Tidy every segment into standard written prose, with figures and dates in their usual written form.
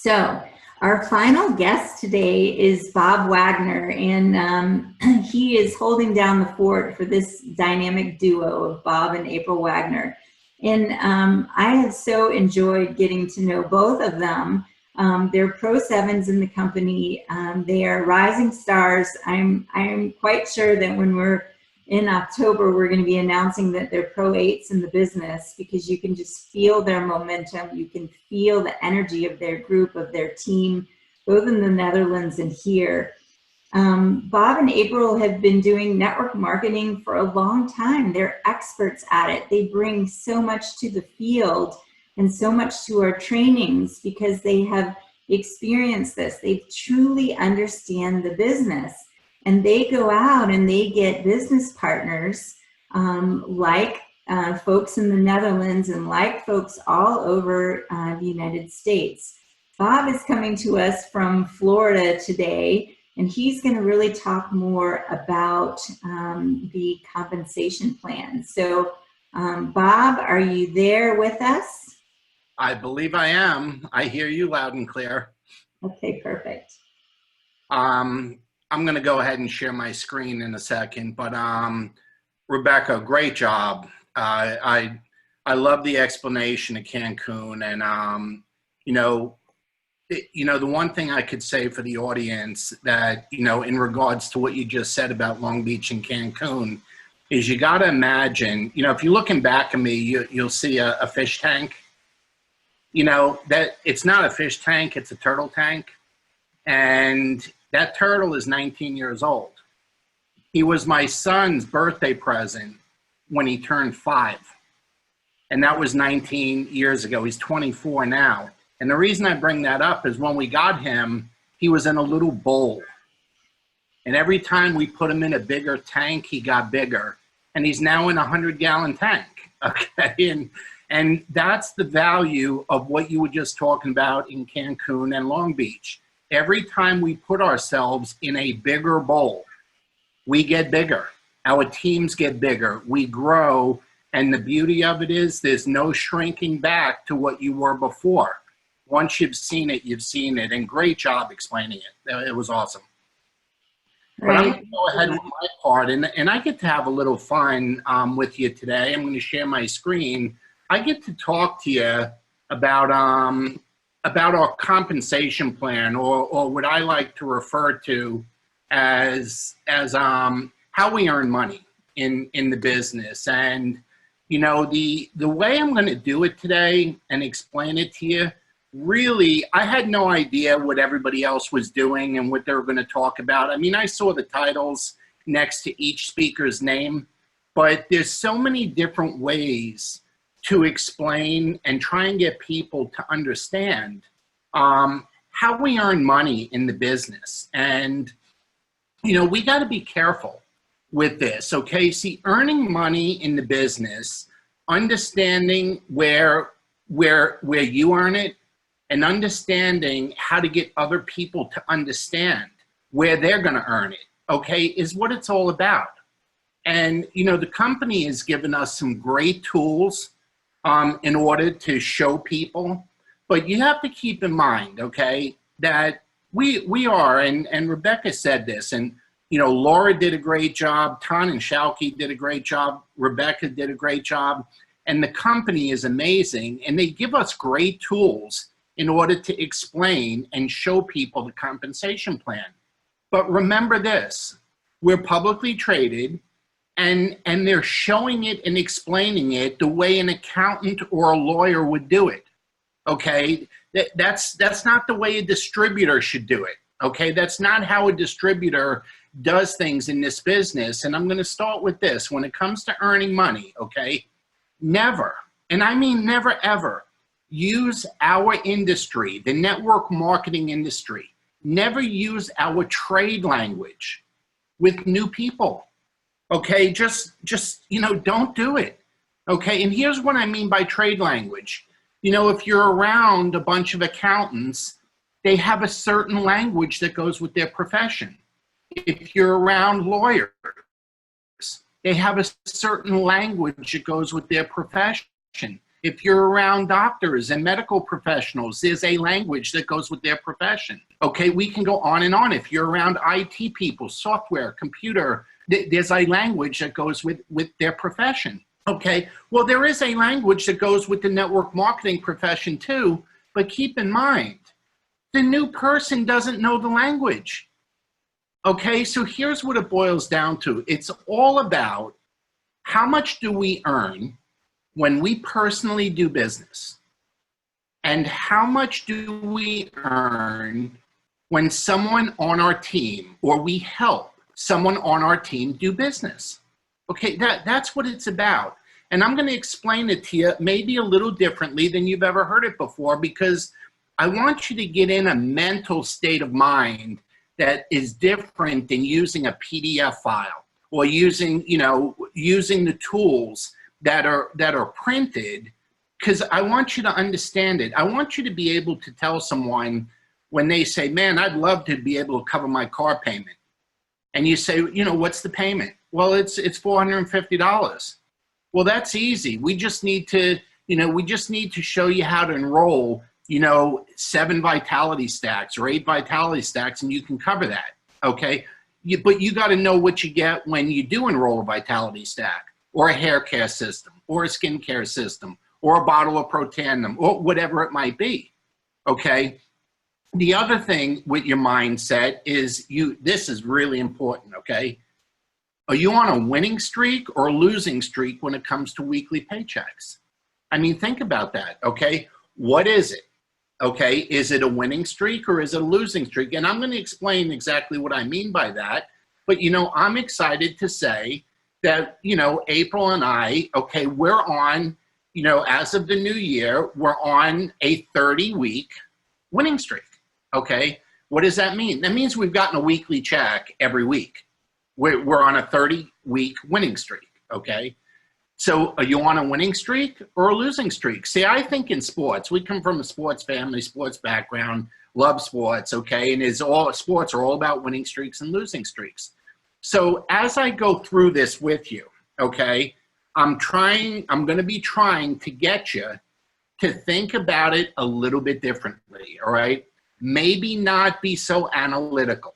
So our final guest today is Bob Wagner, and he is holding down the fort for this dynamic duo of Bob and April Wagner. And I have so enjoyed getting to know both of them. They're Pro 7s in the company. They are rising stars. I'm quite sure that when we're in October, we're going to be announcing that they're Pro 8s in the business, because you can just feel their momentum. You can feel the energy of their group, of their team, both in the Netherlands and here. Bob and April have been doing network marketing for a long time. They're experts at it. They bring so much to the field and so much to our trainings because they have experienced this. They truly understand the business. And they go out and they get business partners like folks in the Netherlands and like folks all over the United States. Bob is coming to us from Florida today, and he's going to really talk more about the compensation plan. So, Bob, are you there with us? I believe I am. I hear you loud and clear. Okay, perfect. I'm going to go ahead and share my screen in a second, but Rebecca, great job. I love the explanation of Cancun, and the one thing I could say for the audience that in regards to what you just said about Long Beach and Cancun is you got to imagine, if you're looking back at me, you'll see a fish tank. That it's not a fish tank, it's a turtle tank, and that turtle is 19 years old. He was my son's birthday present when he turned 5. And that was 19 years ago. He's 24 now. And the reason I bring that up is when we got him, he was in a little bowl. And every time we put him in a bigger tank, he got bigger. And he's now in a 100-gallon tank, okay? And that's the value of what you were just talking about in Cancun and Long Beach. Every time we put ourselves in a bigger bowl, we get bigger. Our teams get bigger. We grow. And the beauty of it is there's no shrinking back to what you were before. Once you've seen it, you've seen it. And great job explaining it. It was awesome. Right. But I'm going to go ahead with my part. And I get to have a little fun with you today. I'm going to share my screen. I get to talk to you about our compensation plan, or what I like to refer to as how we earn money in the business. And the way I'm going to do it today and explain it to you, really, I had no idea what everybody else was doing and what they were going to talk about. I mean, I saw the titles next to each speaker's name, but there's so many different ways to explain and try and get people to understand how we earn money in the business. And, we got to be careful with this, okay? See, earning money in the business, understanding where you earn it, and understanding how to get other people to understand where they're going to earn it, okay, is what it's all about. And, the company has given us some great tools in order to show people. But you have to keep in mind, okay, that we are, and Rebecca said this, and, Laura did a great job, Ton and Shalke did a great job, Rebecca did a great job, and the company is amazing, and they give us great tools in order to explain and show people the compensation plan. But remember this, we're publicly traded, and they're showing it and explaining it the way an accountant or a lawyer would do it. Okay, that's not the way a distributor should do it. Okay, that's not how a distributor does things in this business. And I'm going to start with this. When it comes to earning money, okay, never, and I mean never ever, use our industry, the network marketing industry, never use our trade language with new people. Okay, just don't do it. Okay, and here's what I mean by trade language. If you're around a bunch of accountants, they have a certain language that goes with their profession. If you're around lawyers, they have a certain language that goes with their profession. If you're around doctors and medical professionals, there's a language that goes with their profession. Okay, we can go on and on. If you're around IT people, software, computer, there's a language that goes with their profession. Okay, well, there is a language that goes with the network marketing profession too, but keep in mind, the new person doesn't know the language. Okay, so here's what it boils down to. It's all about how much do we earn when we personally do business? And how much do we earn when someone on our team, or we help someone on our team do business? Okay, that's what it's about. And I'm going to explain it to you maybe a little differently than you've ever heard it before, because I want you to get in a mental state of mind that is different than using a PDF file or using the tools that are printed, because I want you to understand it. I want you to be able to tell someone when they say, man, I'd love to be able to cover my car payment. And you say, what's the payment? Well, it's $450. Well, that's easy. We just need to, show you how to enroll, 7 vitality stacks or 8 vitality stacks, and you can cover that, okay? But you got to know what you get when you do enroll a vitality stack, or a hair care system, or a skin care system, or a bottle of Protandim, or whatever it might be, okay? The other thing with your mindset is this is really important, okay? Are you on a winning streak or a losing streak when it comes to weekly paychecks? I mean, think about that, okay? What is it? Okay, is it a winning streak or is it a losing streak? And I'm going to explain exactly what I mean by that. But, I'm excited to say that, April and I, okay, we're on, as of the new year, we're on a 30-week winning streak, okay? What does that mean? That means we've gotten a weekly check every week. We're on a 30-week winning streak, okay? So are you on a winning streak or a losing streak? See, I think in sports, we come from a sports family, sports background, love sports, okay? And sports are all about winning streaks and losing streaks. So as I go through this with you, okay, I'm going to be trying to get you to think about it a little bit differently, all right? Maybe not be so analytical.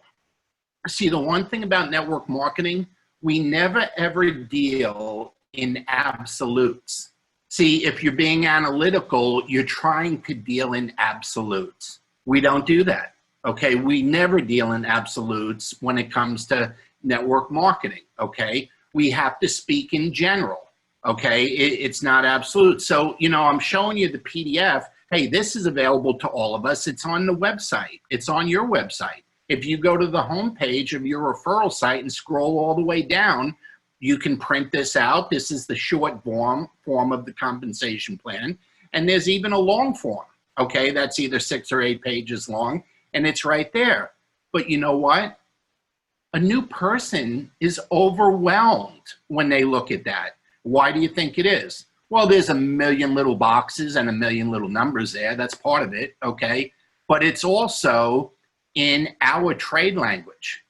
See, the one thing about network marketing, we never ever deal in absolutes. See, if you're being analytical, you're trying to deal in absolutes. We don't do that, okay? We never deal in absolutes when it comes to network marketing, okay? We have to speak in general, okay? It's not absolute. So, I'm showing you the PDF. Hey, this is available to all of us. It's on the website. It's on your website. If you go to the homepage of your referral site and scroll all the way down, you can print this out. This is the short form of the compensation plan. And there's even a long form, okay? That's either 6 or 8 pages long, and it's right there. But you know what? A new person is overwhelmed when they look at that. Why do you think it is? Well, there's a million little boxes and a million little numbers there. That's part of it, okay? But it's also in our trade language,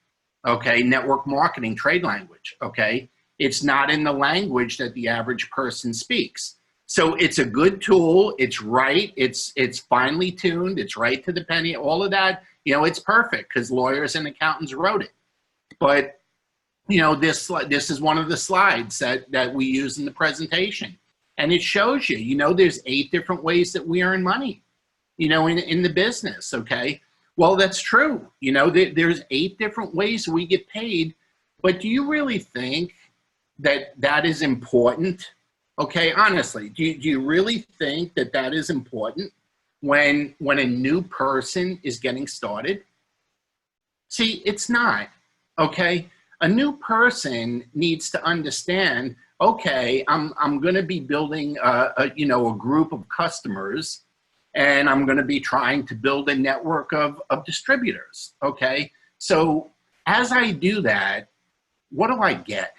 okay? Network marketing trade language, okay? It's not in the language that the average person speaks. So it's a good tool. It's right. It's finely tuned. It's right to the penny. All of that, it's perfect because lawyers and accountants wrote it. But, this is one of the slides that we use in the presentation. And it shows you, there's 8 different ways that we earn money, in the business, okay? Well, that's true. There's 8 different ways we get paid. But do you really think that is important? Okay, honestly, do you really think that is important when a new person is getting started? See, it's not, okay? A new person needs to understand, okay, I'm going to be building a group of customers, and I'm going to be trying to build a network of distributors, okay? So as I do that, what do I get?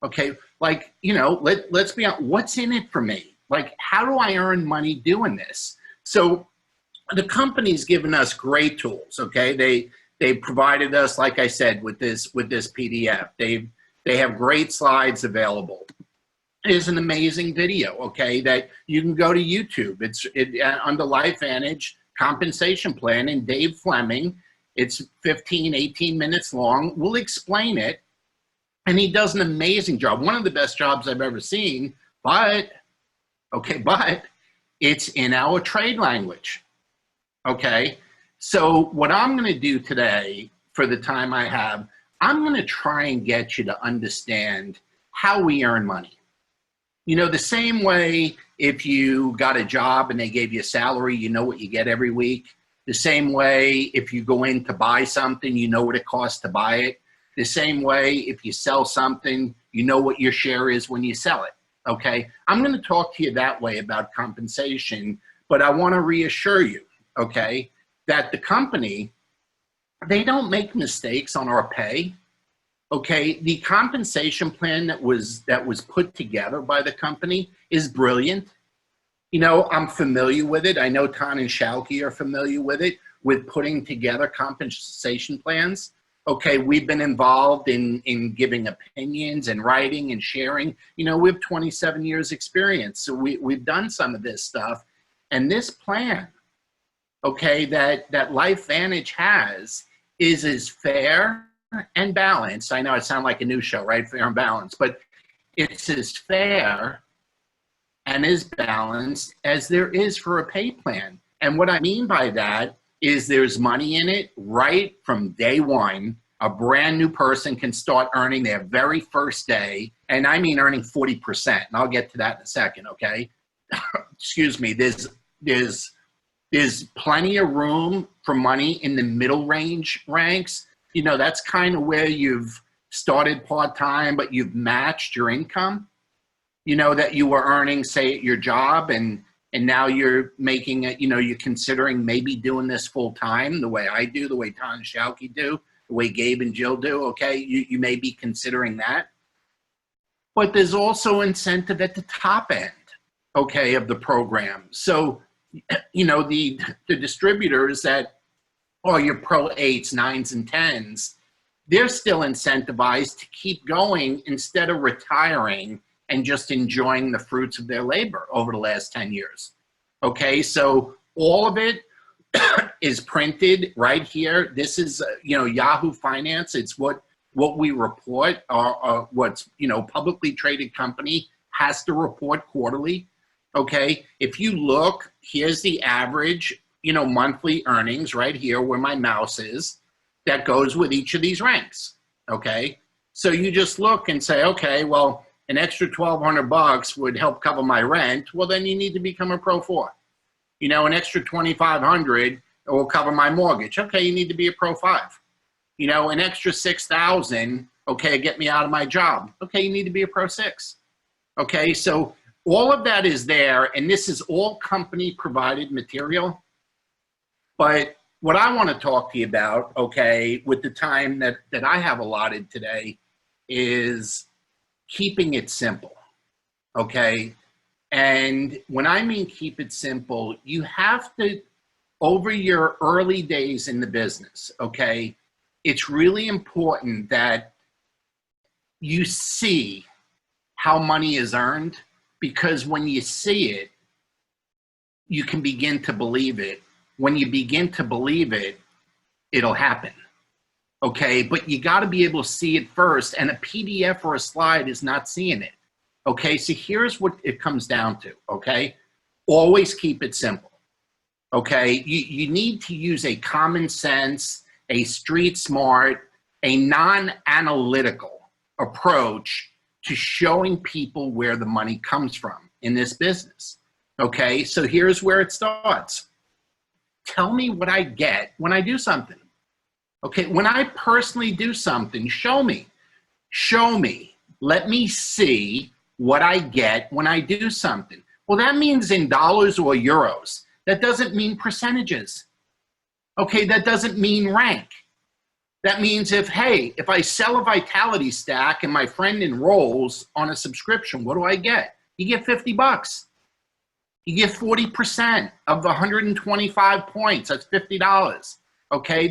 Okay, like, let's be honest, what's in it for me? Like, how do I earn money doing this? So the company's given us great tools, okay? They provided us, like I said, with this PDF. They have great slides available. is an amazing video, okay, that you can go to YouTube. It's under LifeVantage compensation plan, and Dave Fleming, it's 15, 18 minutes long. We'll explain it. And he does an amazing job. One of the best jobs I've ever seen, but it's in our trade language, okay? So what I'm gonna do today, for the time I have, I'm gonna try and get you to understand how we earn money. You know, the same way if you got a job and they gave you a salary, you know what you get every week. The same way if you go in to buy something, you know what it costs to buy it. The same way if you sell something, you know what your share is when you sell it, okay? I'm gonna talk to you that way about compensation, but I wanna reassure you, okay, that the company, they don't make mistakes on our pay. Okay, the compensation plan that was put together by the company is brilliant. You know, I'm familiar with it. I know Ton and Shalky are familiar with it, with putting together compensation plans. Okay, we've been involved in giving opinions and writing and sharing. You know, we have 27 years experience, so we've done some of this stuff. And this plan, okay, that LifeVantage has is as fair and balanced. I know it sounds like a new show, right? Fair and balanced, but it's as fair and as balanced as there is for a pay plan. And what I mean by that is there's money in it right from day one. A brand new person can start earning their very first day. And I mean earning 40%. And I'll get to that in a second, okay? Excuse me. There's plenty of room for money in the middle range ranks. You know, that's kind of where you've started part-time, but you've matched your income, you know, that you were earning, say, at your job, and now you're making it, you know, you're considering maybe doing this full-time, the way I do, the way Ton and Shalky do, the way Gabe and Jill do, okay? You may be considering that. But there's also incentive at the top end, okay, of the program. So, you know, the distributors that or your pro 8s, 9s, and 10s, they're still incentivized to keep going instead of retiring and just enjoying the fruits of their labor over the last 10 years. Okay, so all of it is printed right here. This is, you know, Yahoo Finance. It's what we report, or what's, you know, publicly traded company has to report quarterly. Okay, if you look, here's the average, you know, monthly earnings right here where my mouse is, that goes with each of these ranks, okay? So you just look and say, okay, well, an extra $1,200 would help cover my rent. Well, then you need to become a Pro 4. You know, an extra $2,500 will cover my mortgage. Okay, you need to be a Pro 5. You know, an extra $6,000, okay, get me out of my job. Okay, you need to be a Pro 6. Okay, so all of that is there, and this is all company provided material. But what I want to talk to you about, okay, with the time that I have allotted today, is keeping it simple, okay? And when I mean keep it simple, you have to, over your early days in the business, okay, it's really important that you see how money is earned, because when you see it, you can begin to believe it. When you begin to believe it, it'll happen, okay? But you got to be able to see it first, and a PDF or a slide is not seeing it, okay? So here's what it comes down to, okay? Always keep it simple, okay? You need to use a common sense, a street smart, a non-analytical approach to showing people where the money comes from in this business, okay? So here's where it starts. Tell me what I get when I do something. Okay, when I personally do something, show me. Show me. Let me see what I get when I do something. Well, that means in dollars or euros. That doesn't mean percentages. Okay, that doesn't mean rank. That means if I sell a Vitality stack and my friend enrolls on a subscription, what do I get? You get $50. You get 40% of the 125 points. That's $50. Okay,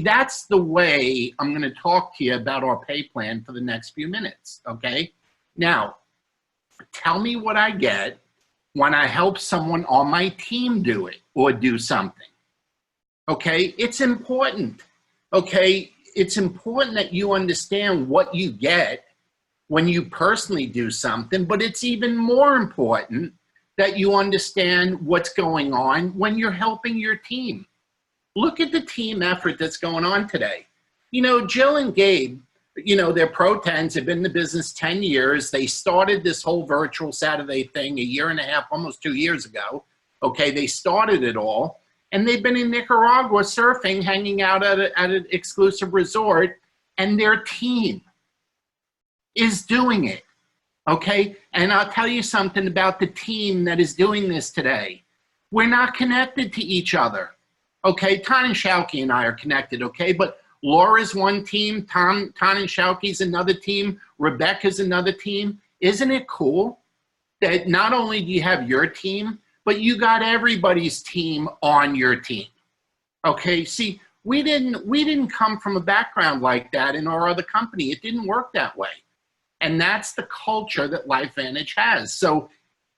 that's the way I'm going to talk to you about our pay plan for the next few minutes. Okay, now Tell me what I get when I help someone on my team do it or do something. Okay, it's important. Okay, it's important that you understand what you get when you personally do something, but it's even more important that you understand what's going on when you're helping your team. Look at the team effort that's going on today. You know, Jill and Gabe, you know, they're pro 10s, have been in the business 10 years. They started this whole virtual Saturday thing a year and a half, almost 2 years ago. Okay, they started it all. And they've been in Nicaragua surfing, hanging out at an exclusive resort, and their team is doing it. Okay, and I'll tell you something about the team that is doing this today. We're not connected to each other. Okay, Ton and Shauki and I are connected, okay? But Laura's one team, Ton and Shauki's another team, Rebecca's another team. Isn't it cool that not only do you have your team, but you got everybody's team on your team? Okay, see, we didn't come from a background like that in our other company. It didn't work that way. And that's the culture that LifeVantage has. So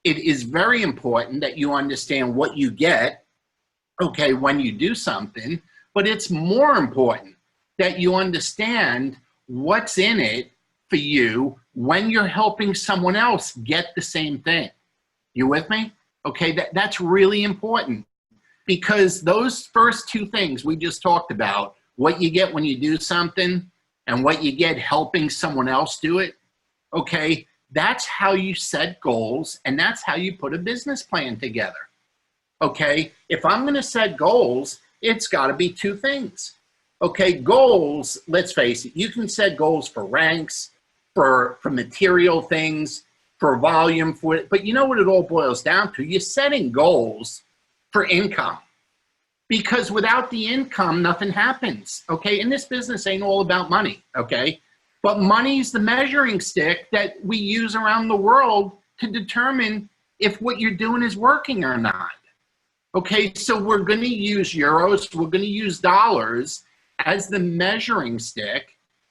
it is very important that you understand what you get, okay, when you do something, but it's more important that you understand what's in it for you when you're helping someone else get the same thing. You with me? Okay, that's really important, because those first two things we just talked about, what you get when you do something and what you get helping someone else do it, okay, that's how you set goals, and that's how you put a business plan together. Okay, if I'm going to set goals, it's got to be two things. Okay, goals, let's face it, you can set goals for ranks, for material things, for volume, but you know what it all boils down to? You're setting goals for income, because without the income, nothing happens. Okay, and this business ain't all about money. Okay, but money's the measuring stick that we use around the world to determine if what you're doing is working or not. Okay, so we're going to use euros, we're going to use dollars as the measuring stick.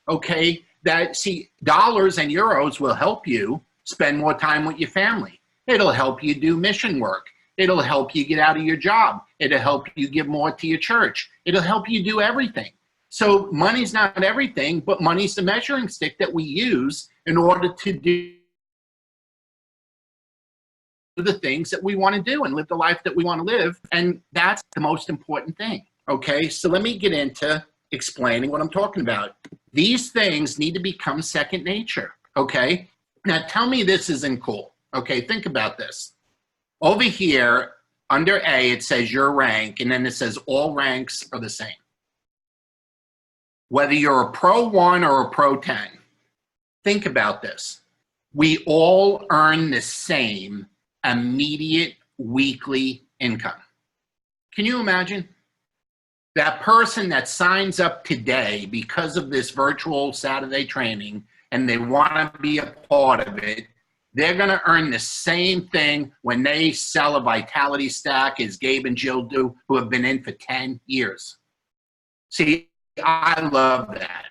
Okay, that, see, dollars and euros will help you spend more time with your family. It'll help you do mission work. It'll help you get out of your job. It'll help you give more to your church. It'll help you do everything. So money's not everything, but money's the measuring stick that we use in order to do the things that we want to do and live the life that we want to live. And that's the most important thing. Okay, so let me get into explaining what I'm talking about. These things need to become second nature. Okay, now tell me this isn't cool. Okay, think about this. Over here, under A, it says your rank, and then it says all ranks are the same. Whether you're a Pro 1 or a Pro 10, think about this. We all earn the same immediate weekly income. Can you imagine? That person that signs up today because of this virtual Saturday training and they want to be a part of it, they're going to earn the same thing when they sell a Vitality Stack as Gabe and Jill do, who have been in for 10 years. See, I love that,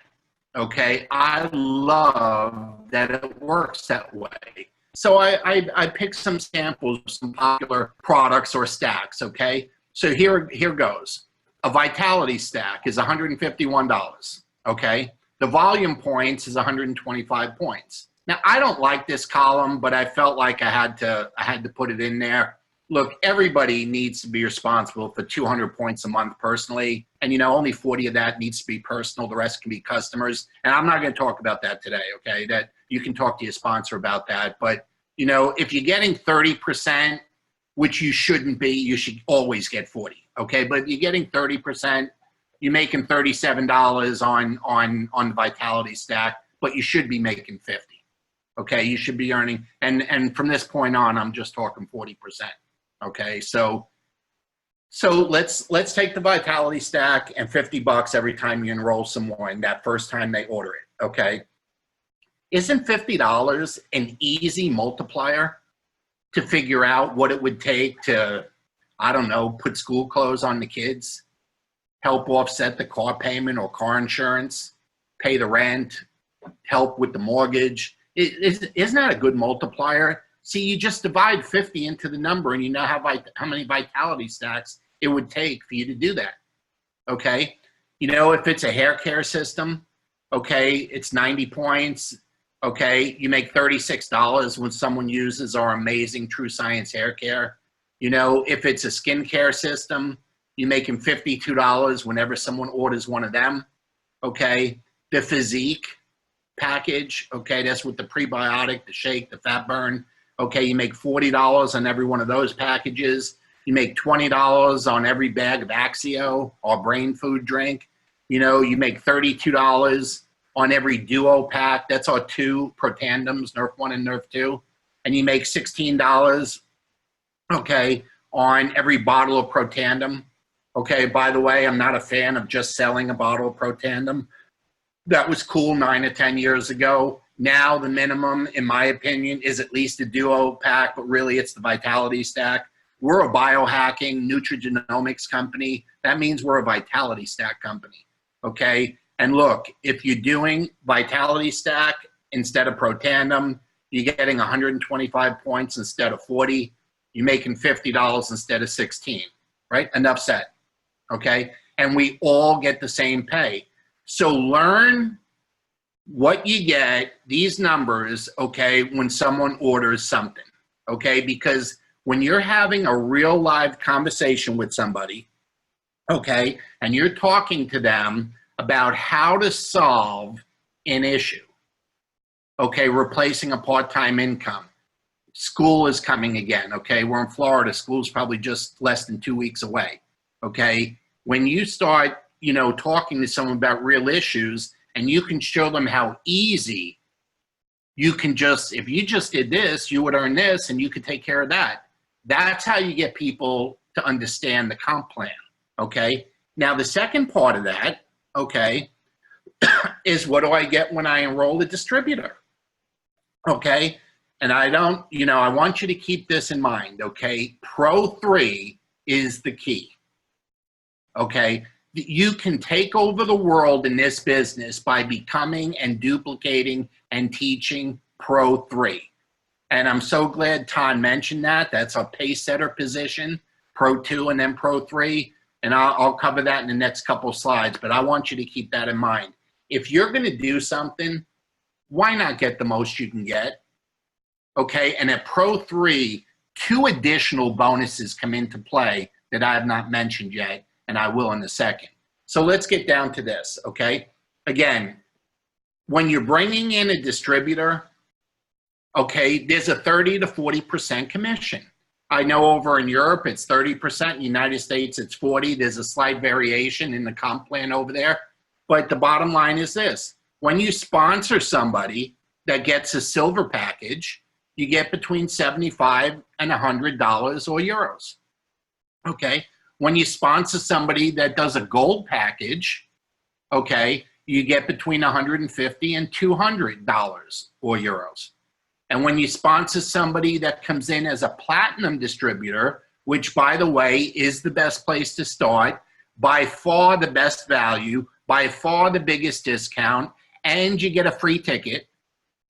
okay? I love that it works that way. So I picked some samples of some popular products or stacks, okay? So here goes. A Vitality Stack is $151, okay? The volume points is 125 points. Now, I don't like this column, but I felt like I had to put it in there. Look, everybody needs to be responsible for 200 points a month personally. And, you know, only 40 of that needs to be personal. The rest can be customers. And I'm not going to talk about that today, okay? That you can talk to your sponsor about that. But, you know, if you're getting 30%, which you shouldn't be, you should always get 40, okay? But if you're getting 30%, you're making $37 on the Vitality Stack, but you should be making 50. Okay, you should be earning, and from this point on, I'm just talking 40%. Okay, so let's take the Vitality Stack and $50 every time you enroll someone that first time they order it. Okay, isn't $50 an easy multiplier to figure out what it would take to, I don't know, put school clothes on the kids, help offset the car payment or car insurance, pay the rent, help with the mortgage? Isn't that a good multiplier? See, you just divide 50 into the number, and you know how many vitality stacks it would take for you to do that. Okay, you know, if it's a hair care system, okay, it's 90 points. Okay, you make $36 when someone uses our amazing True Science hair care. You know, if it's a skincare system, you're making $52 whenever someone orders one of them. Okay, the physique package, okay, that's with the prebiotic, the shake, the fat burn. Okay, you make $40 on every one of those packages. You make $20 on every bag of Axio or brain food drink. You know, you make $32 on every duo pack. That's our 2 Protandems, Nerf 1 and Nerf 2. And you make $16, okay, on every bottle of Protandem. Okay, by the way, I'm not a fan of just selling a bottle of Protandem. That was cool 9 or 10 years ago. Now the minimum, in my opinion, is at least a duo pack, but really it's the vitality stack. We're a biohacking nutrigenomics company. That means we're a vitality stack company, okay? And look, if you're doing vitality stack instead of Protandem, you're getting 125 points instead of 40. You're making $50 instead of 16, right? Enough said, okay? And we all get the same pay. So learn what you get, these numbers, okay, when someone orders something, okay? Because when you're having a real live conversation with somebody, okay, and you're talking to them about how to solve an issue, okay, replacing a part-time income. School is coming again, okay? We're in Florida. School's probably just less than 2 weeks away, okay? When you start, you know, talking to someone about real issues and you can show them how easy you can just, if you just did this, you would earn this and you could take care of that. That's how you get people to understand the comp plan, okay? Now, the second part of that, okay, is what do I get when I enroll a distributor, okay? And I don't, you know, I want you to keep this in mind, okay? Pro 3 is the key, okay? You can take over the world in this business by becoming and duplicating and teaching Pro 3. And I'm so glad Ton mentioned that. That's our pace setter position, Pro 2 and then Pro 3. And I'll cover that in the next couple of slides, but I want you to keep that in mind. If you're going to do something, why not get the most you can get? Okay, and at Pro 3, 2 additional bonuses come into play that I have not mentioned yet, and I will in a second. So let's get down to this, okay? Again, when you're bringing in a distributor, okay, there's a 30 to 40% commission. I know over in Europe it's 30%, in the United States it's 40. There's a slight variation in the comp plan over there. But the bottom line is this. When you sponsor somebody that gets a silver package, you get between $75 and $100 or euros, okay? When you sponsor somebody that does a gold package, okay, you get between $150 and $200 or euros. And when you sponsor somebody that comes in as a platinum distributor, which, by the way, is the best place to start, by far the best value, by far the biggest discount, and you get a free ticket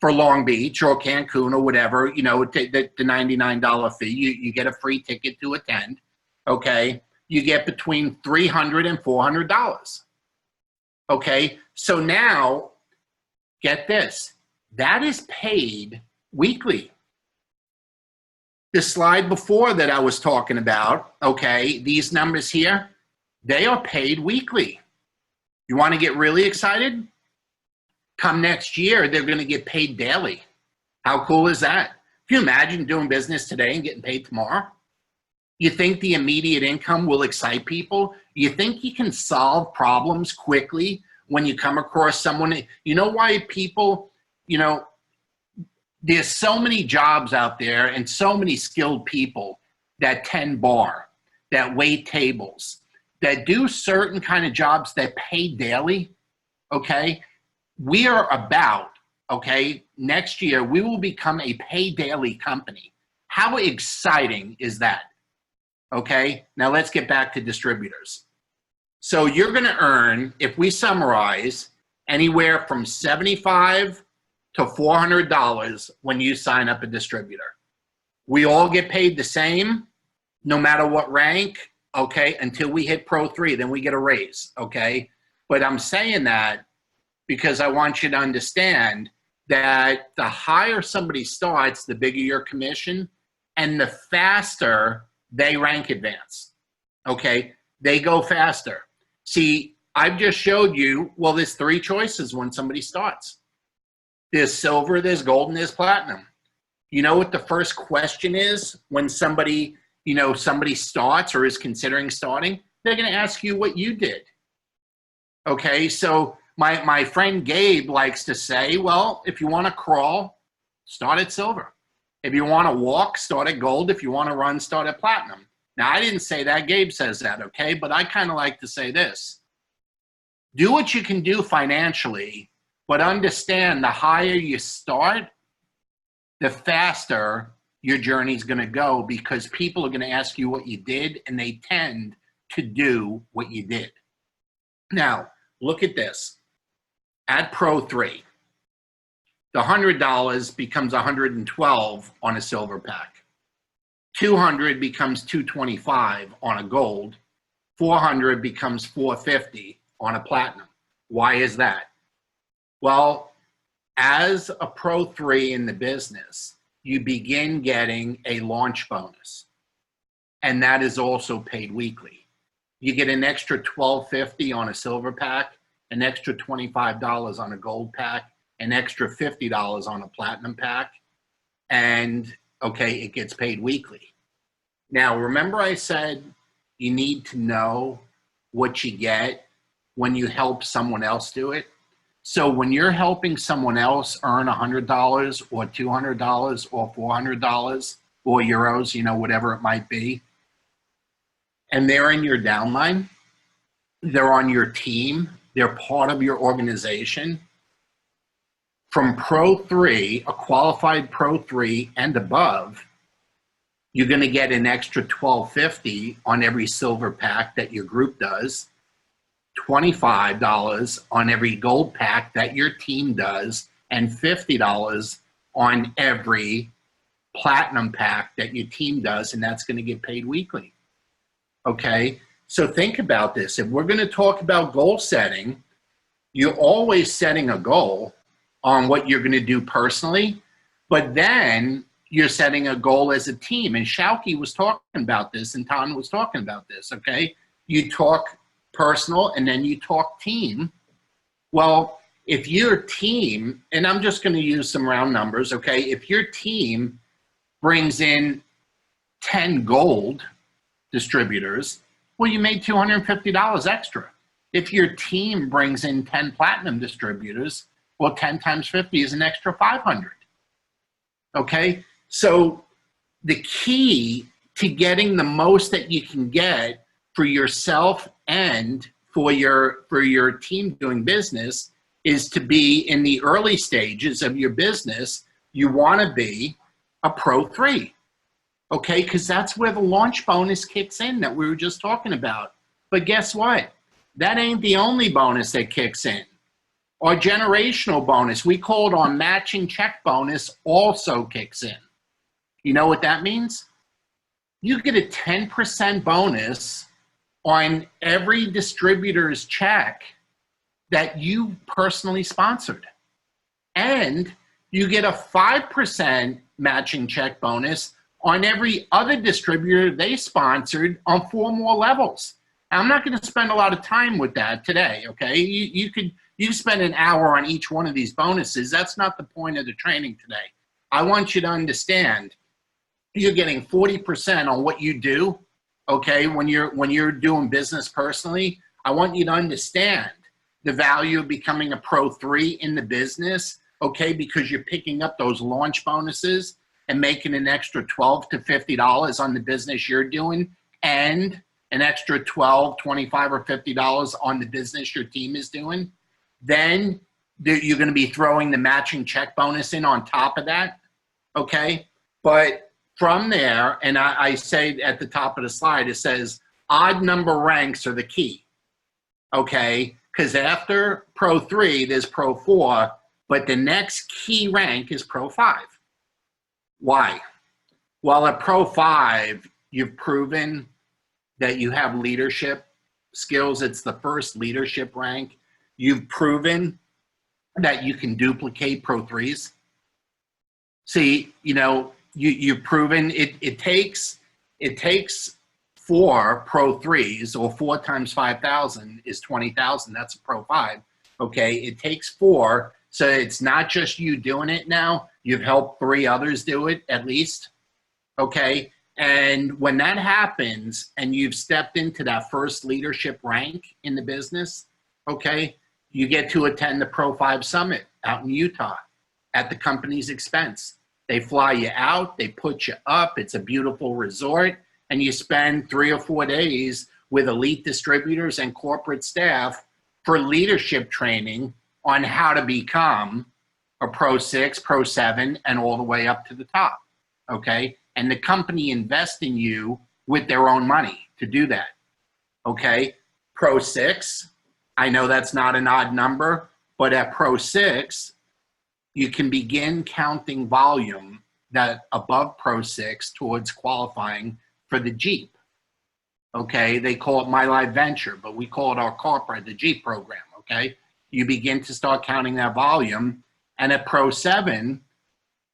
for Long Beach or Cancun or whatever, you know, the $99 fee, you get a free ticket to attend, okay? You get between $300 and $400, okay? So now, get this, that is paid weekly. The slide before that I was talking about, okay, these numbers here, they are paid weekly. You want to get really excited? Come next year, they're going to get paid daily. How cool is that? Can you imagine doing business today and getting paid tomorrow? You think the immediate income will excite people? You think you can solve problems quickly when you come across someone? You know why people, you know, there's so many jobs out there and so many skilled people that tend bar, that wait tables, that do certain kind of jobs that pay daily, okay? We are about, okay, next year we will become a pay daily company. How exciting is that? Okay, now let's get back to distributors. So you're gonna earn, if we summarize, anywhere from $75 to $400 when you sign up a distributor. We all get paid the same, no matter what rank, okay, until we hit Pro 3, then we get a raise, okay? But I'm saying that because I want you to understand that the higher somebody starts, the bigger your commission, and the faster they rank advance, okay? They go faster. See, I've just showed you, well, there's 3 choices when somebody starts. There's silver, there's gold, and there's platinum. You know what the first question is when somebody, somebody starts or is considering starting? They're going to ask you what you did. Okay, so my friend Gabe likes to say, well, if you want to crawl, start at silver. If you want to walk, start at gold. If you want to run, start at platinum. Now, I didn't say that. Gabe says that, okay? But I kind of like to say this. Do what you can do financially, but understand the higher you start, the faster your journey is going to go, because people are going to ask you what you did, and they tend to do what you did. Now, look at this. At Pro 3, the $100 becomes $112 on a silver pack. $200 becomes $225 on a gold. $400 becomes $450 on a platinum. Why is that? Well, as a Pro 3 in the business, you begin getting a launch bonus, and that is also paid weekly. You get an extra $12.50 on a silver pack, an extra $25 on a gold pack, an extra $50 on a platinum pack, and okay, it gets paid weekly. Now, remember I said you need to know what you get when you help someone else do it? So when you're helping someone else earn $100 or $200 or $400 or euros, whatever it might be, and they're in your downline, they're on your team, they're part of your organization, from Pro 3, a qualified Pro 3 and above, you're going to get an extra $12.50 on every silver pack that your group does, $25 on every gold pack that your team does, and $50 on every platinum pack that your team does, and that's going to get paid weekly. Okay, so think about this. If we're going to talk about goal setting, you're always setting a goal on what you're going to do personally, but then you're setting a goal as a team. And Shauki was talking about this, and Tan was talking about this, okay? You talk personal, and then you talk team. Well, if your team, and I'm just going to use some round numbers, okay? If your team brings in 10 gold distributors, well, you made $250 extra. If your team brings in 10 platinum distributors, well, 10 times 50 is an extra 500. Okay? So the key to getting the most that you can get for yourself and for your team doing business is to be in the early stages of your business. You want to be a Pro 3. Okay? Because that's where the launch bonus kicks in that we were just talking about. But guess what? That ain't the only bonus that kicks in. Our generational bonus, we call it our matching check bonus, also kicks in. You know what that means? You get a 10% bonus on every distributor's check that you personally sponsored. And you get a 5% matching check bonus on every other distributor they sponsored on 4 more levels. I'm not going to spend a lot of time with that today, okay? You spend an hour on each one of these bonuses. That's not the point of the training today. I want you to understand you're getting 40% on what you do, okay, when you're doing business personally. I want you to understand the value of becoming a Pro 3 in the business, okay, because you're picking up those launch bonuses and making an extra $12 to $50 on the business you're doing, and an extra $12, $25, or $50 on the business your team is doing. Then you're going to be throwing the matching check bonus in on top of that, okay? But from there, and I say at the top of the slide, it says odd number ranks are the key, okay? Because after Pro 3, there's Pro 4, but the next key rank is Pro 5. Why? Well, at Pro 5, you've proven that you have leadership skills. It's the first leadership rank. You've proven that you can duplicate Pro 3s. See, you've proven it takes 4 Pro 3s, or 4 times 5,000 is 20,000. That's a Pro 5. Okay, it takes 4. So it's not just you doing it now. You've helped 3 others do it at least. Okay, and when that happens and you've stepped into that first leadership rank in the business, okay, you get to attend the Pro 5 Summit out in Utah at the company's expense. They fly you out, they put you up, it's a beautiful resort, and you spend 3 or 4 days with elite distributors and corporate staff for leadership training on how to become a Pro 6, Pro 7, and all the way up to the top, okay? And the company invests in you with their own money to do that, okay? Pro 6, I know that's not an odd number, but at Pro 6, you can begin counting volume that above Pro 6 towards qualifying for the Jeep, okay? They call it My Life Venture, but we call it our corporate, the Jeep program, okay? You begin to start counting that volume, and at Pro 7,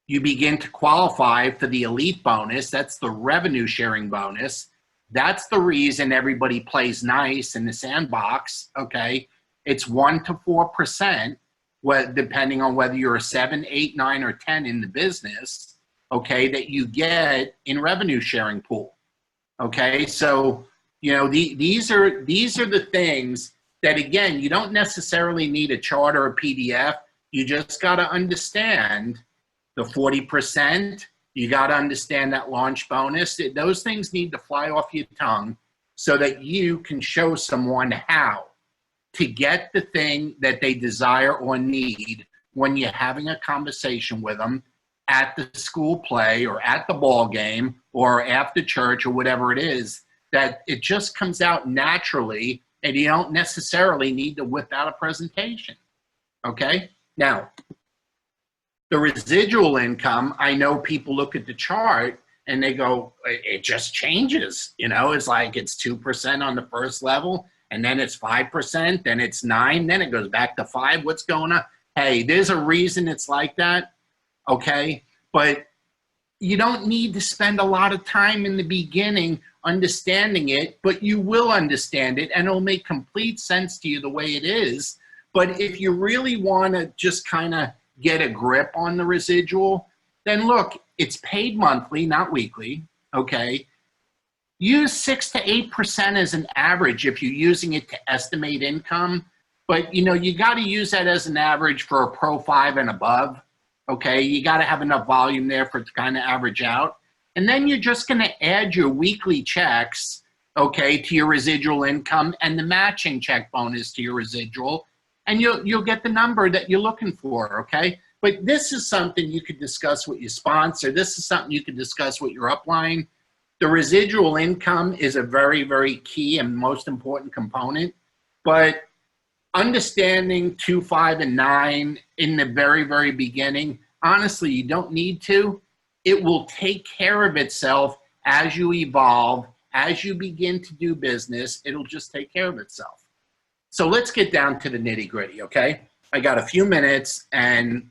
you begin to qualify for the elite bonus. That's the revenue sharing bonus. That's the reason everybody plays nice in the sandbox, okay? It's 1 to 4%, depending on whether you're a 7, 8, 9, or 10 in the business, okay, that you get in revenue sharing pool, okay? So, these are the things that, again, you don't necessarily need a chart or a PDF. You just got to understand the 40%, you got to understand that launch bonus. Those things need to fly off your tongue so that you can show someone how to get the thing that they desire or need when you're having a conversation with them at the school play or at the ball game or after church or whatever it is, that it just comes out naturally and you don't necessarily need to whip out a presentation, okay? Now, the residual income, I know people look at the chart and they go, it just changes. It's like it's 2% on the first level, and then it's 5%, then it's 9%, then it goes back to 5%. What's going on? Hey, there's a reason it's like that, okay? But you don't need to spend a lot of time in the beginning understanding it, but you will understand it, and it'll make complete sense to you the way it is. But if you really want to just kind of get a grip on the residual, then look, it's paid monthly, not weekly, okay? Use 6 to 8% as an average if you're using it to estimate income, but you got to use that as an average for a Pro 5 and above, okay? You got to have enough volume there for it to kind of average out. And then you're just going to add your weekly checks, okay, to your residual income and the matching check bonus to your residual, and you'll get the number that you're looking for, okay? But this is something you could discuss with your sponsor. This is something you could discuss with your upline. The residual income is a very, very key and most important component. But understanding 2, 5, and 9 in the very, very beginning, honestly, you don't need to. It will take care of itself as you evolve, as you begin to do business. It'll just take care of itself. So let's get down to the nitty gritty, okay? I got a few minutes and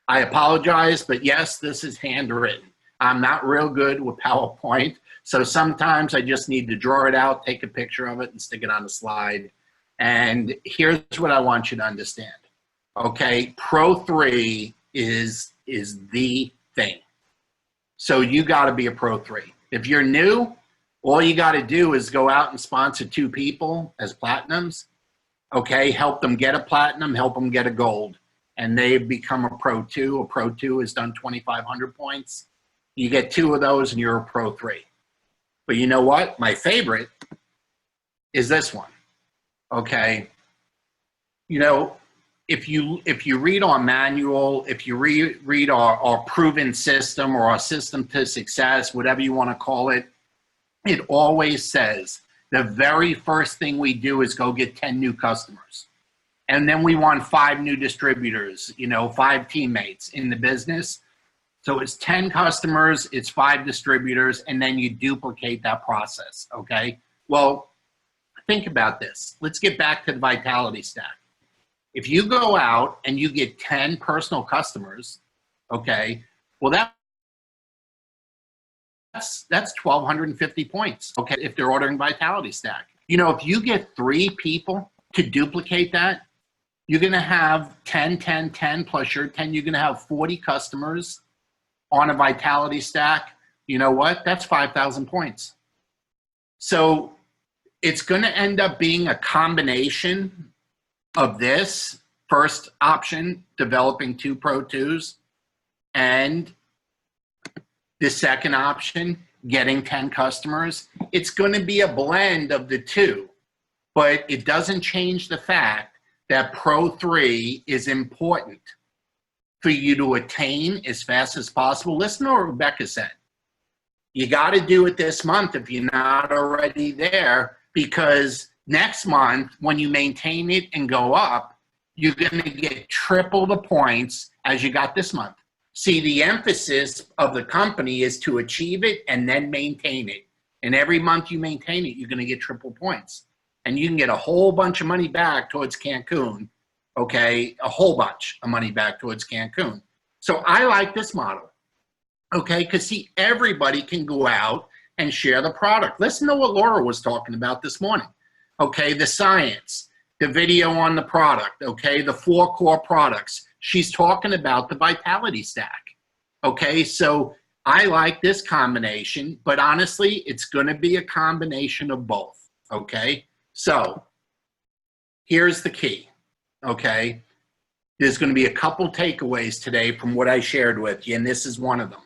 I apologize, but yes, this is handwritten. I'm not real good with PowerPoint, so sometimes I just need to draw it out, take a picture of it, and stick it on the slide. And here's what I want you to understand, okay? Pro 3 is the thing. So you got to be a Pro 3. If you're new, all you got to do is go out and sponsor 2 people as platinums, okay? Help them get a platinum, help them get a gold, and they've become a Pro 2. A Pro 2 has done 2,500 points. You get 2 of those and you're a Pro 3. But you know what? My favorite is this one, okay? If you read our manual, if you read our proven system or our system to success, whatever you want to call it, it always says the very first thing we do is go get 10 new customers. And then we want 5 new distributors, 5 teammates in the business. So it's 10 customers, it's 5 distributors, and then you duplicate that process, okay? Well, think about this. Let's get back to the vitality stack. If you go out and you get 10 personal customers, okay, well, that's 1,250 points, okay, if they're ordering vitality stack. You know, if you get 3 people to duplicate that, you're going to have 10, 10, 10 plus your 10, you're going to have 40 customers on a vitality stack. You know what? That's 5,000 points. So it's going to end up being a combination of this first option, developing 2 Pro 2s, and the second option, getting 10 customers. It's going to be a blend of the two, but it doesn't change the fact that Pro 3 is important for you to attain as fast as possible. Listen to what Rebecca said. You got to do it this month if you're not already there, because next month, when you maintain it and go up, you're going to get triple the points as you got this month. See, the emphasis of the company is to achieve it and then maintain it. And every month you maintain it, you're going to get triple points. And you can get a whole bunch of money back towards Cancun, okay? A whole bunch of money back towards Cancun. So I like this model, okay? Because, see, everybody can go out and share the product. Listen to what Laura was talking about this morning, okay? The science, the video on the product, okay? The 4 core products. She's talking about the vitality stack, okay? So I like this combination, but honestly, it's going to be a combination of both, okay? So here's the key, okay? There's going to be a couple takeaways today from what I shared with you, and this is one of them.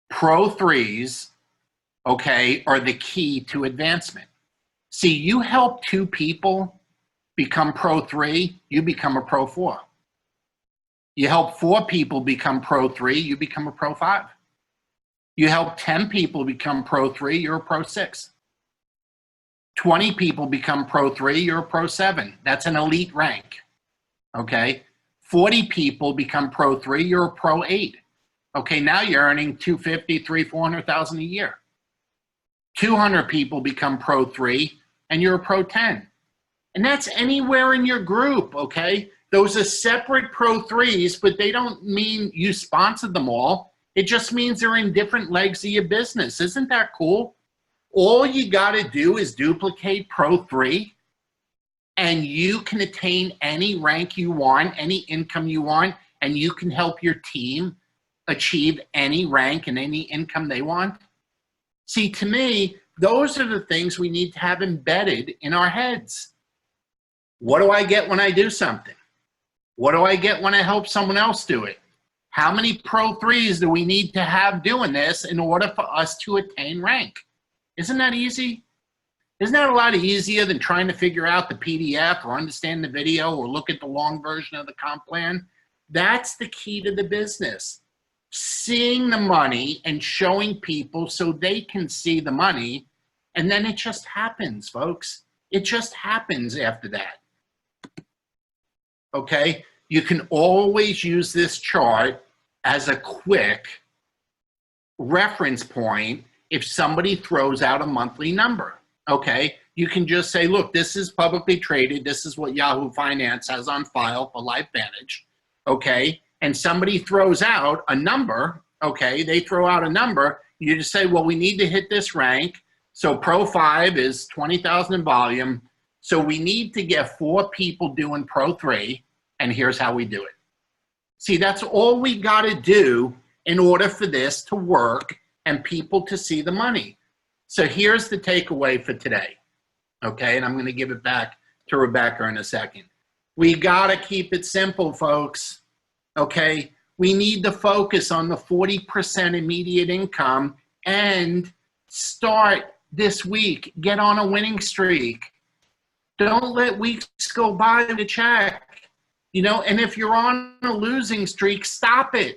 Pro 3s, okay, are the key to advancement. See, you help 2 people become Pro 3, you become a Pro 4. You help 4 people become Pro 3, you become a Pro 5. You help 10 people become Pro 3, you're a Pro 6. 20 people become Pro 3, you're a Pro 7. That's an elite rank, okay? 40 people become Pro 3, you're a Pro 8. Okay, now you're earning 250, 300, 400,000 a year. 200 people become Pro 3, and you're a Pro 10. And that's anywhere in your group, okay? Those are separate Pro 3s, but they don't mean you sponsored them all. It just means they're in different legs of your business. Isn't that cool? All you got to do is duplicate Pro 3, and you can attain any rank you want, any income you want, and you can help your team achieve any rank and any income they want. See, to me, those are the things we need to have embedded in our heads. What do I get when I do something? What do I get when I help someone else do it? How many Pro 3s do we need to have doing this in order for us to attain rank? Isn't that easy? Isn't that a lot easier than trying to figure out the PDF or understand the video or look at the long version of the comp plan? That's the key to the business. Seeing the money and showing people so they can see the money, and then it just happens, folks. It just happens after that. Okay? You can always use this chart as a quick reference point if somebody throws out a monthly number, okay? You can just say, look, this is publicly traded. This is what Yahoo Finance has on file for LifeVantage, okay? And somebody throws out a number, okay? They throw out a number. You just say, well, we need to hit this rank. So Pro 5 is 20,000 in volume. So we need to get 4 people doing Pro 3, and here's how we do it. See, that's all we got to do in order for this to work and people to see the money. So here's the takeaway for today, okay? And I'm going to give it back to Rebecca in a second. We got to keep it simple, folks, okay? We need to focus on the 40% immediate income and start this week. Get on a winning streak. Don't let weeks go by to check. You know, and if you're on a losing streak, stop it,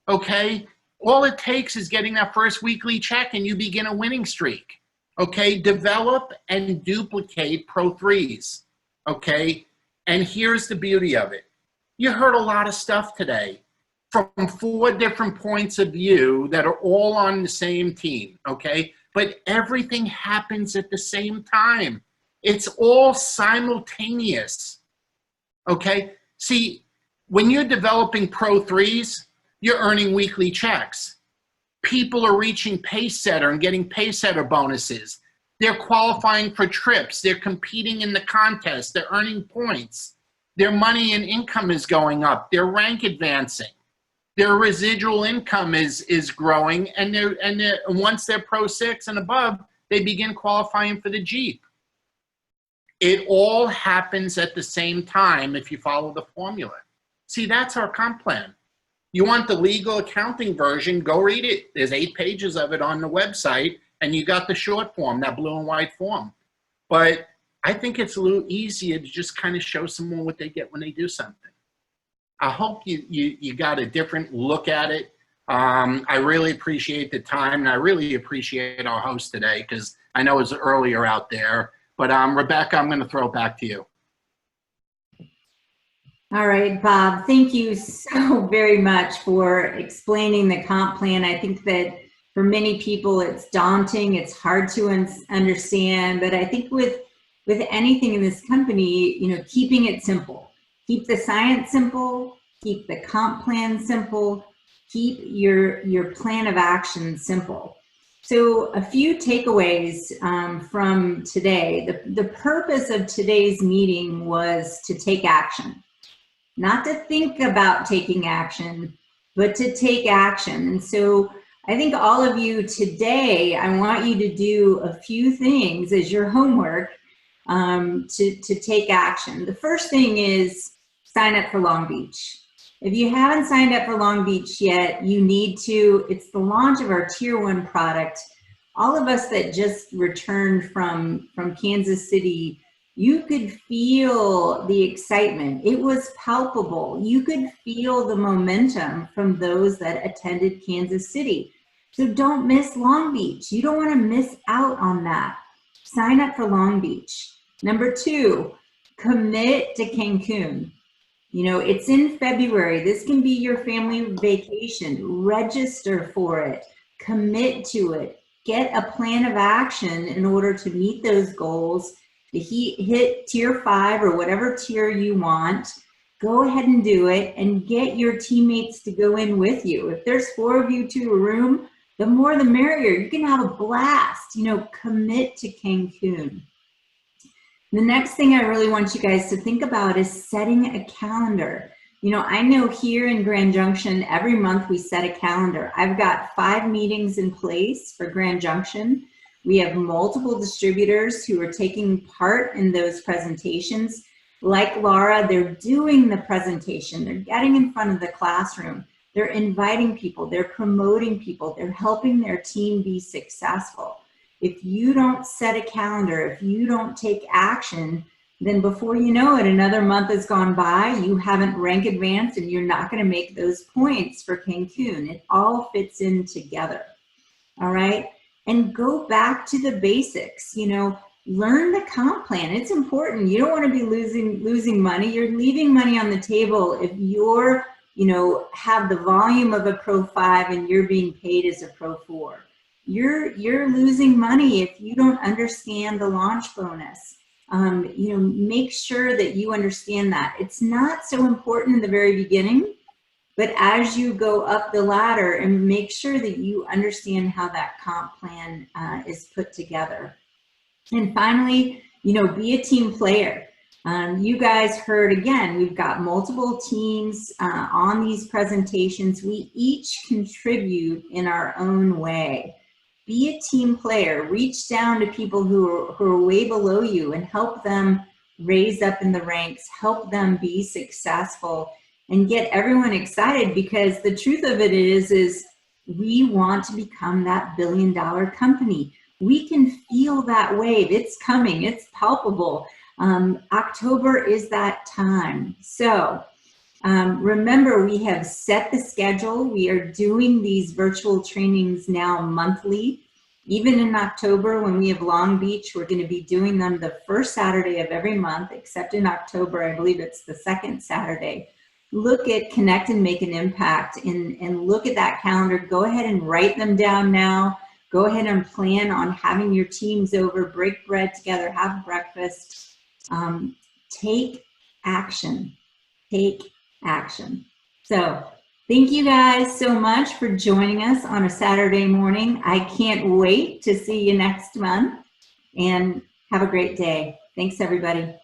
okay? All it takes is getting that first weekly check and you begin a winning streak, okay? Develop and duplicate Pro 3s, okay? And here's the beauty of it. You heard a lot of stuff today. from 4 different points of view that are all on the same team, okay? But everything happens at the same time. It's all simultaneous, okay? See, when you're developing Pro 3s, you're earning weekly checks. People are reaching pace setter and getting pace setter bonuses. They're qualifying for trips. They're competing in the contest. They're earning points. Their money and income is going up. Their rank advancing. Their residual income is growing, and once they're Pro 6 and above, they begin qualifying for the Jeep. It all happens at the same time if you follow the formula. See, that's our comp plan. You want the legal accounting version, go read it. There's 8 pages of it on the website, and you got the short form, that blue and white form. But I think it's a little easier to just kind of show someone what they get when they do something. I hope you got a different look at it. I really appreciate the time, and I really appreciate our host today, because I know it's earlier out there. But Rebecca, I'm going to throw it back to you. All right, Bob, thank you so very much for explaining the comp plan. I think that for many people it's daunting, it's hard to understand, but I think with anything in this company, you know, keeping it simple. Keep the science simple, keep the comp plan simple, keep your plan of action simple. So a few takeaways from today. The purpose of today's meeting was to take action. Not to think about taking action, but to take action. And so I think all of you today, I want you to do a few things as your homework to take action. The first thing is sign up for Long Beach. If you haven't signed up for Long Beach yet, you need to. It's the launch of our Tier 1 product. All of us that just returned from Kansas City, you could feel the excitement. It was palpable. You could feel the momentum from those that attended Kansas City. So don't miss Long Beach. You don't want to miss out on that. Sign up for Long Beach. Number 2, commit to Cancun. You know, it's in February. This can be your family vacation. Register for it. Commit to it. Get a plan of action in order to meet those goals, to hit Tier 5 or whatever tier you want. Go ahead and do it and get your teammates to go in with you. If there's 4 of you to a room, the more the merrier. You can have a blast. You know, commit to Cancun. The next thing I really want you guys to think about is setting a calendar. You know, I know here in Grand Junction, every month we set a calendar. I've got 5 meetings in place for Grand Junction. We have multiple distributors who are taking part in those presentations. Like Laura, they're doing the presentation. They're getting in front of the classroom. They're inviting people. They're promoting people. They're helping their team be successful. If you don't set a calendar, if you don't take action, then before you know it, another month has gone by, you haven't rank advanced, and you're not going to make those points for Cancun. It all fits in together. All right. And go back to the basics. You know, learn the comp plan. It's important. You don't want to be losing money. You're leaving money on the table if you're, you know, have the volume of a Pro 5 and you're being paid as a Pro 4. You're losing money if you don't understand the launch bonus. You know, make sure that you understand that. It's not so important in the very beginning, but as you go up the ladder, and make sure that you understand how that comp plan is put together. And finally, you know, be a team player. You guys heard, again, we've got multiple teams on these presentations. We each contribute in our own way. Be a team player. Reach down to people who are way below you and help them raise up in the ranks, help them be successful, and get everyone excited, because the truth of it is we want to become that billion-dollar company. We can feel that wave. It's coming. It's palpable. October is that time. So remember, we have set the schedule. We are doing these virtual trainings now monthly. Even in October, when we have Long Beach, we're going to be doing them the first Saturday of every month, except in October, I believe it's the second Saturday. look at Connect and Make an Impact, and look at that calendar. Go ahead and write them down now. Go ahead and plan on having your teams over, break bread together, have breakfast. Take action. Take action. So thank you guys so much for joining us on a Saturday morning. I can't wait to see you next month, and have a great day. Thanks, everybody.